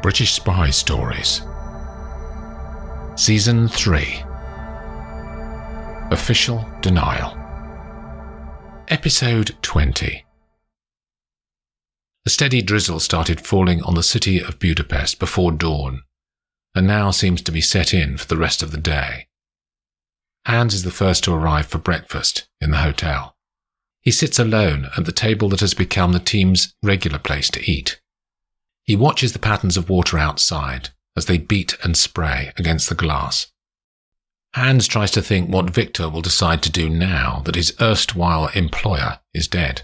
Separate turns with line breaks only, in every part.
British Spy Stories. Season 3. Official Denial. Episode 20. A steady drizzle started falling on the city of Budapest before dawn, and now seems to be set in for the rest of the day. Hans is the first to arrive for breakfast in the hotel. He sits alone at the table that has become the team's regular place to eat. He watches the patterns of water outside as they beat and spray against the glass. Hans tries to think what Viktor will decide to do now that his erstwhile employer is dead.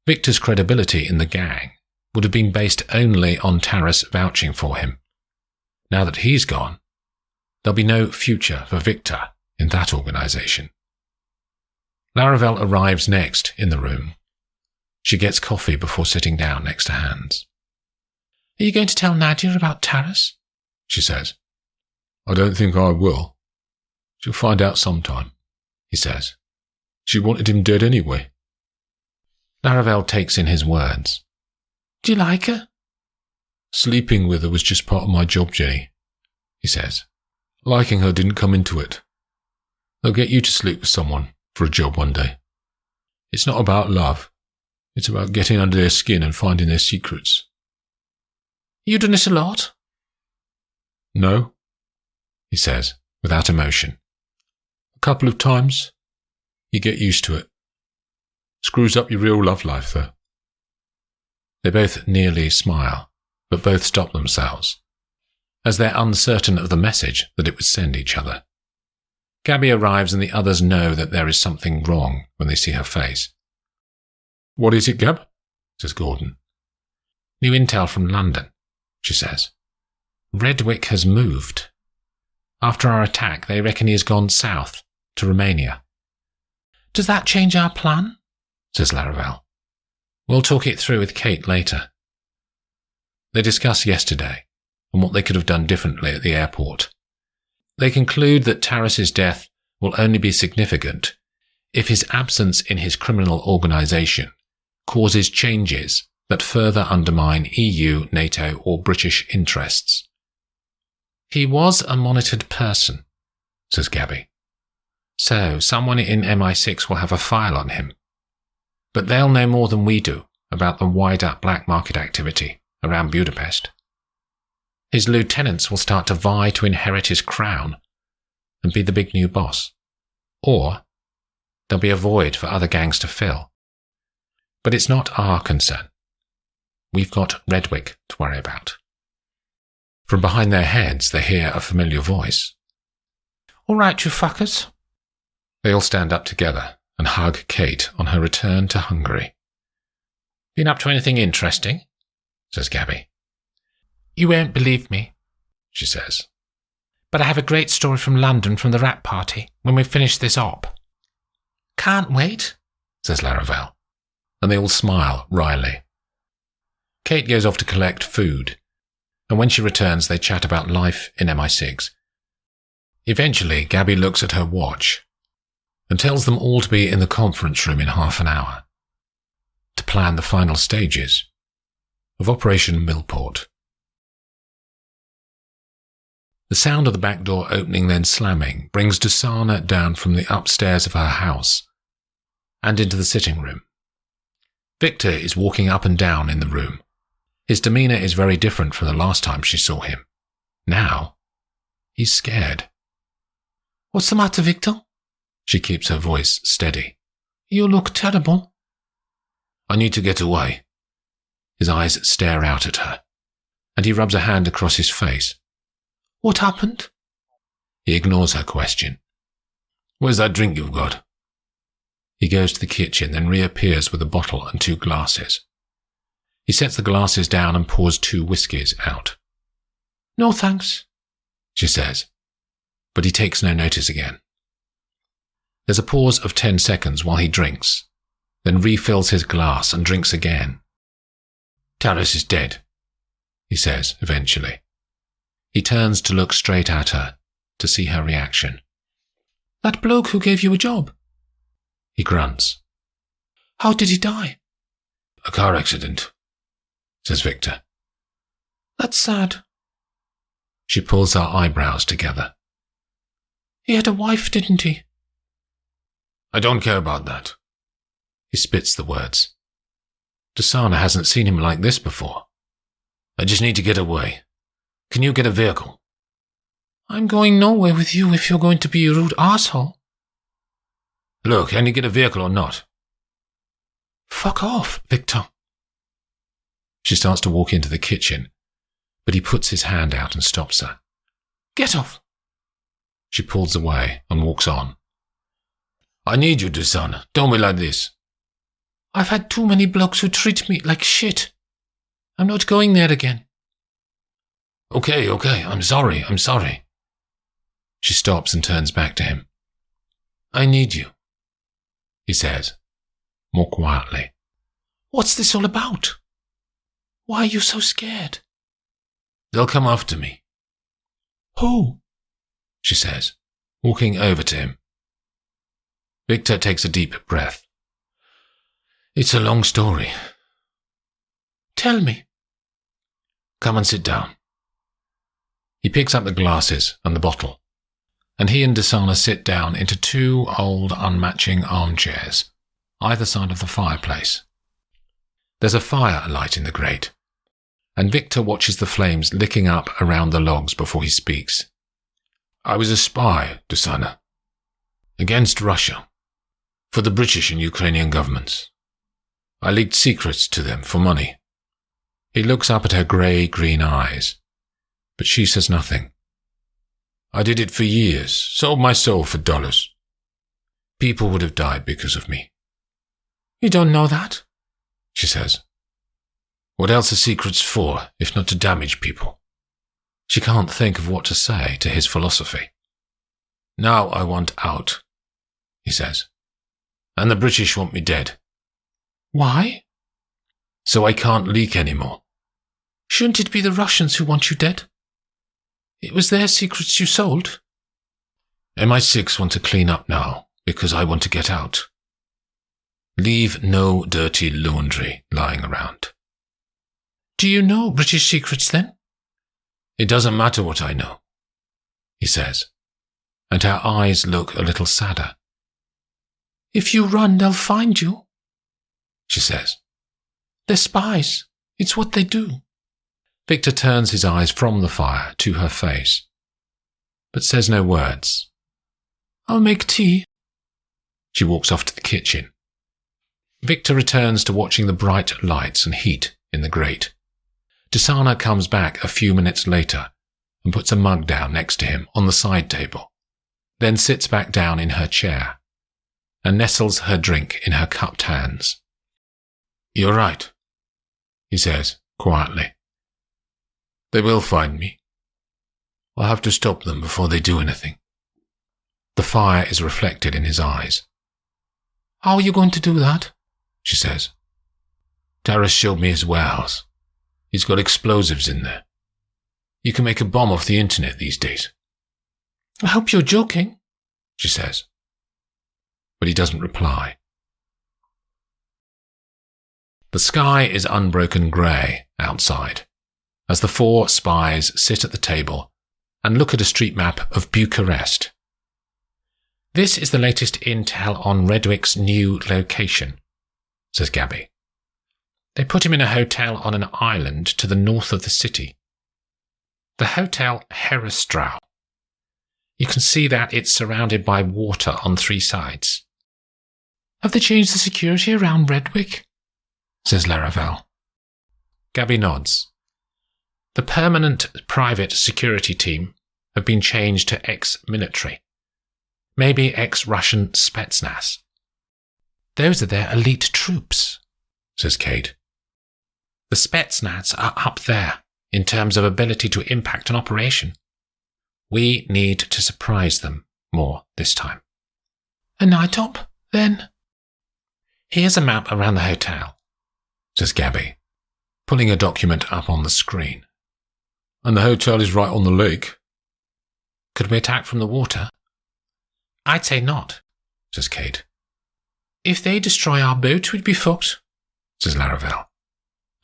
Viktor's credibility in the gang would have been based only on Taras vouching for him. Now that he's gone, there'll be no future for Viktor in that organisation. Laravel arrives next in the room. She gets coffee before sitting down next to Hans. "Are you going to tell Nadia about Taras?" she says. "I don't think I will. She'll find out sometime," he says. "She wanted him dead anyway." Laravel takes in his words. "Do you like her?" "Sleeping with her was just part of my job, Jenny," he says. "Liking her didn't come into it. They'll get you to sleep with someone for a job one day. It's not about love. It's about getting under their skin and finding their secrets." "You done this a lot?" "No," he says, without emotion. "A couple of times. You get used to it. Screws up your real love life, though." They both nearly smile, but both stop themselves, as they're uncertain of the message that it would send each other. Gabby arrives and the others know that there is something wrong when they see her face. "What is it, Gab?" says Gordon. "New intel from London," she says. "Redwick has moved. After our attack, they reckon he has gone south, to Romania." "Does that change our plan?" says Laravel. "We'll talk it through with Kate later." They discuss yesterday and what they could have done differently at the airport. They conclude that Taras's death will only be significant if his absence in his criminal organisation causes changes that further undermine EU, NATO or British interests. "He was a monitored person," says Gabby. "So someone in MI6 will have a file on him. But they'll know more than we do about the wider black market activity around Budapest. His lieutenants will start to vie to inherit his crown and be the big new boss. Or there'll be a void for other gangs to fill. But it's not our concern. We've got Redwick to worry about." From behind their heads, they hear a familiar voice. "All right, you fuckers." They all stand up together and hug Kate on her return to Hungary. "Been up to anything interesting?" says Gabby. "You won't believe me," she says. "But I have a great story from London from the rap party when we finish this op." "Can't wait," says Laravel, and they all smile wryly. Kate goes off to collect food, and when she returns they chat about life in MI6. Eventually, Gabby looks at her watch and tells them all to be in the conference room in half an hour to plan the final stages of Operation Millport. The sound of the back door opening then slamming brings Dusana down from the upstairs of her house and into the sitting room. Viktor is walking up and down in the room. His demeanour is very different from the last time she saw him. Now, he's scared. "What's the matter, Viktor?" She keeps her voice steady. "You look terrible." "I need to get away." His eyes stare out at her, and he rubs a hand across his face. "What happened?" He ignores her question. "Where's that drink you've got?" He goes to the kitchen, then reappears with a bottle and 2 glasses. He sets the glasses down and pours 2 whiskies out. "No thanks," she says, but he takes no notice again. There's a pause of 10 seconds while he drinks, then refills his glass and drinks again. "Taras is dead," he says eventually. He turns to look straight at her, to see her reaction. "That bloke who gave you a job?" He grunts. "How did he die?" "A car accident," says Viktor.
That's sad.
She pulls her eyebrows together.
He had a wife, didn't he?
I don't care about that. He spits the words. Dasana hasn't seen him like this before. I just need to get away. Can you get a vehicle?
I'm going nowhere with you if you're going to be a rude asshole.
Look, can you get a vehicle or not?
Fuck off, Viktor.
She starts to walk into the kitchen, but he puts his hand out and stops her.
Get off.
She pulls away and walks on. I need you, Dasana. Don't be like this.
I've had too many blokes who treat me like shit. I'm not going there again.
Okay, I'm sorry. She stops and turns back to him. I need you, he says, more quietly.
What's this all about? Why are you so scared?
They'll come after me.
Who?
She says, walking over to him. Viktor takes a deep breath. It's a long story.
Tell me.
Come and sit down. He picks up the glasses and the bottle, and he and Dasana sit down into two old, unmatching armchairs, either side of the fireplace. There's a fire alight in the grate, and Viktor watches the flames licking up around the logs before he speaks. I was a spy, Dasana, against Russia, for the British and Ukrainian governments. I leaked secrets to them for money. He looks up at her grey-green eyes, but she says nothing. I did it for years, sold my soul for dollars. People would have died because of me.
You don't know that,
she says. What else are secrets for, if not to damage people? She can't think of what to say to his philosophy. Now I want out, he says. And the British want me dead.
Why?
So I can't leak anymore.
Shouldn't it be the Russians who want you dead? It was their secrets you sold.
MI6 want to clean up now, because I want to get out. Leave no dirty laundry lying around.
Do you know British secrets then?
It doesn't matter what I know, he says, and her eyes look a little sadder.
If you run, they'll find you,
she says.
They're spies. It's what they do.
Viktor turns his eyes from the fire to her face, but says no words.
I'll make tea.
She walks off to the kitchen. Viktor returns to watching the bright lights and heat in the grate. Dasana comes back a few minutes later and puts a mug down next to him on the side table, then sits back down in her chair and nestles her drink in her cupped hands. You're right, he says quietly. They will find me. I'll have to stop them before they do anything. The fire is reflected in his eyes.
How are you going to do that?
She says. Taras showed me his warehouse. He's got explosives in there. You can make a bomb off the internet these days.
I hope you're joking,
she says. But he doesn't reply. The sky is unbroken grey outside, as the four spies sit at the table and look at a street map of Bucharest. This is the latest intel on Redwick's new location, says Gabby. They put him in a hotel on an island to the north of the city. The Hotel Herostrow. You can see that it's surrounded by water on three sides.
Have they changed the security around Redwick?
Says Laravel. Gabby nods. The permanent private security team have been changed to ex-military. Maybe ex-Russian Spetsnaz.
Those are their elite troops,
says Kate.
The Spetsnaz are up there in terms of ability to impact an operation.
We need to surprise them more this time.
A night op, then?
Here's a map around the hotel, says Gabby, pulling a document up on the screen. And the hotel is right on the lake.
Could we attack from the water?
I'd say not, says Kate.
If they destroy our boat, we'd be fucked,
says Laravel,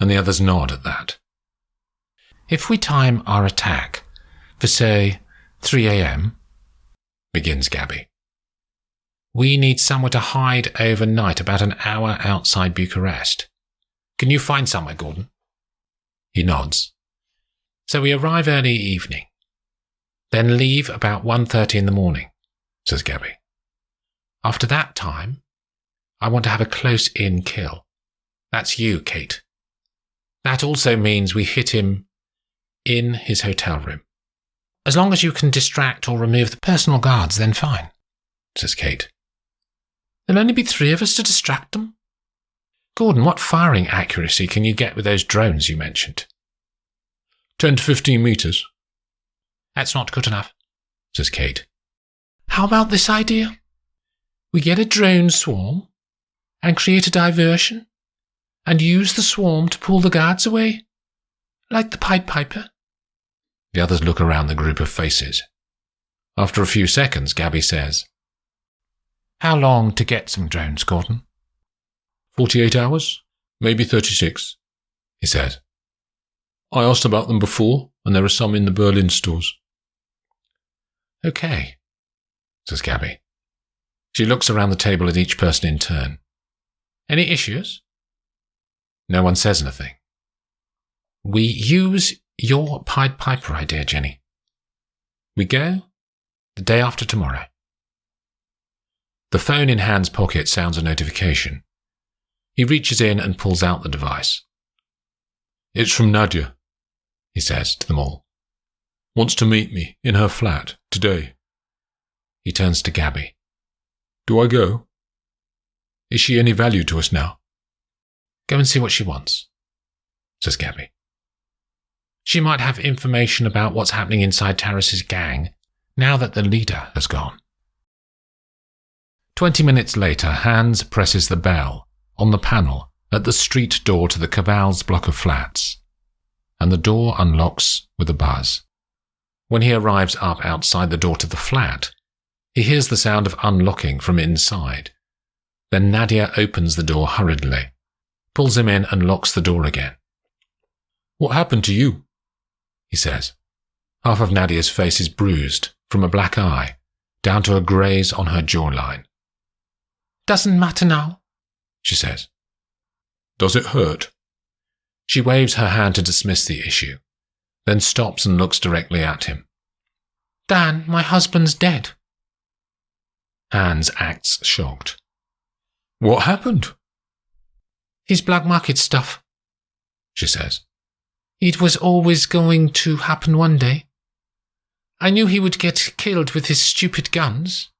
and the others nod at that.
If we time our attack for, say, 3 a.m., begins Gabby. We need somewhere to hide overnight about an hour outside Bucharest. Can you find somewhere, Gordon? He nods. So we arrive early evening, then leave about 1:30 in the morning, says Gabby. After that time, I want to have a close-in kill. That's you, Kate. That also means we hit him in his hotel room. As long as you can distract or remove the personal guards, then fine, says Kate. There'll only be 3 of us to distract them. Gordon, what firing accuracy can you get with those drones you mentioned?
10 to 15 meters.
That's not good enough,
says Kate.
How about this idea? We get a drone swarm and create a diversion and use the swarm to pull the guards away, like the Pied Piper.
The others look around the group of faces. After a few seconds, Gabby says,
How long to get some drones, Gordon?
48 hours, maybe 36, he said. I asked about them before, and there are some in the Berlin stores.
Okay,
says Gabby. She looks around the table at each person in turn.
Any issues?
No one says anything.
We use your Pied Piper idea, Jenny. We go the day after tomorrow.
The phone in Hans' pocket sounds a notification. He reaches in and pulls out the device. It's from Nadia, he says to them all. Wants to meet me in her flat today. He turns to Gabby. Do I go? Is she any value to us now?
Go and see what she wants, says Gabby. She might have information about what's happening inside Taras's gang now that the leader has gone.
20 minutes later, Hans presses the bell on the panel at the street door to the Cabal's block of flats, and the door unlocks with a buzz. When he arrives up outside the door to the flat, he hears the sound of unlocking from inside. Then Nadia opens the door hurriedly, pulls him in and locks the door again. What happened to you? He says. Half of Nadia's face is bruised, from a black eye down to a graze on her jawline.
Doesn't matter now,
she says. Does it hurt? She waves her hand to dismiss the issue, then stops and looks directly at him.
Dan, my husband's dead.
Hans acts shocked. What happened?
His black market stuff,
she says.
It was always going to happen one day. I knew he would get killed with his stupid guns.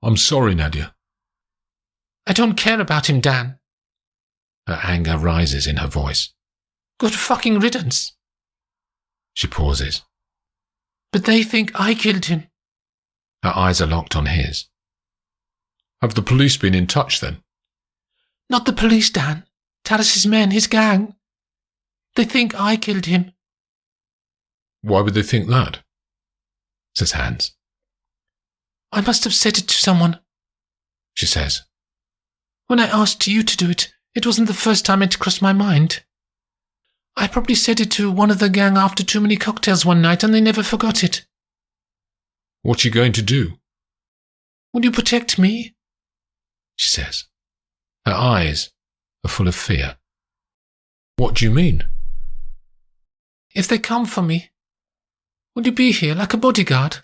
I'm sorry, Nadia.
I don't care about him, Dan.
Her anger rises in her voice.
Good fucking riddance.
She pauses.
But they think I killed him.
Her eyes are locked on his. Have the police been in touch then?
Not the police, Dan. Taras's men, his gang. They think I killed him.
Why would they think that? Says Hans.
I must have said it to someone,
she says.
When I asked you to do it, it wasn't the first time it crossed my mind. I probably said it to one of the gang after too many cocktails one night and they never forgot it.
What you going to do?
Will you protect me?
She says. Her eyes are full of fear. What do you mean?
If they come for me, will you be here like a bodyguard?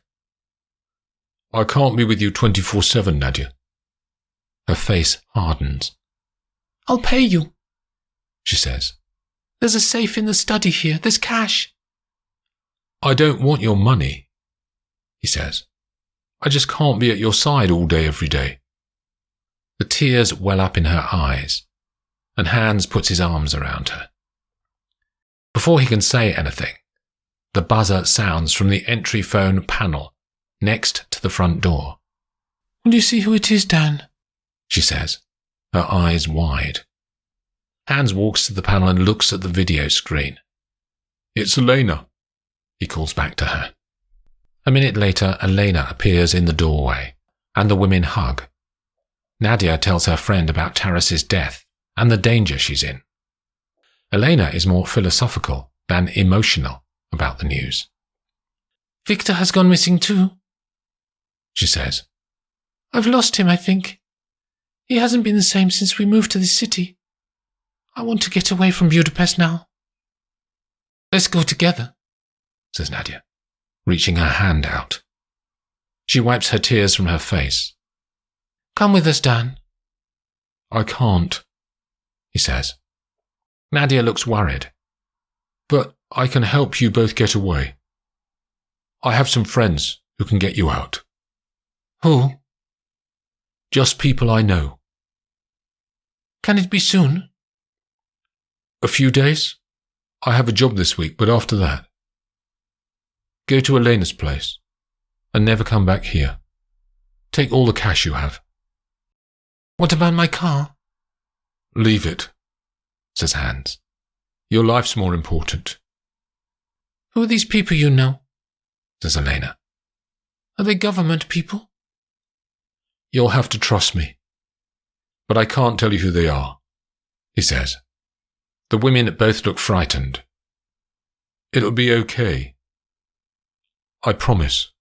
I can't be with you 24/7, Nadia. Her face hardens.
I'll pay you,
she says.
There's a safe in the study here. There's cash.
I don't want your money, he says. I just can't be at your side all day, every day. The tears well up in her eyes, and Hans puts his arms around her. Before he can say anything, the buzzer sounds from the entry phone panel next to the front door.
Will you see who it is, Dan?
She says, her eyes wide. Hans walks to the panel and looks at the video screen. It's Elena, he calls back to her. A minute later, Elena appears in the doorway, and the women hug. Nadia tells her friend about Taras's death and the danger she's in. Elena is more philosophical than emotional about the news.
Viktor has gone missing too,
she says.
I've lost him, I think. He hasn't been the same since we moved to this city. I want to get away from Budapest now. Let's go together,
says Nadia, reaching her hand out. She wipes her tears from her face.
Come with us, Dan.
I can't, he says. Nadia looks worried. But I can help you both get away. I have some friends who can get you out.
Who?
Just people I know.
Can it be soon?
A few days. I have a job this week, but after that, go to Elena's place and never come back here. Take all the cash you have.
What about my car?
Leave it, says Hans. Your life's more important.
Who are these people you know?
Says Elena.
Are they government people?
You'll have to trust me. But I can't tell you who they are, he says. The women both look frightened. It'll be okay. I promise.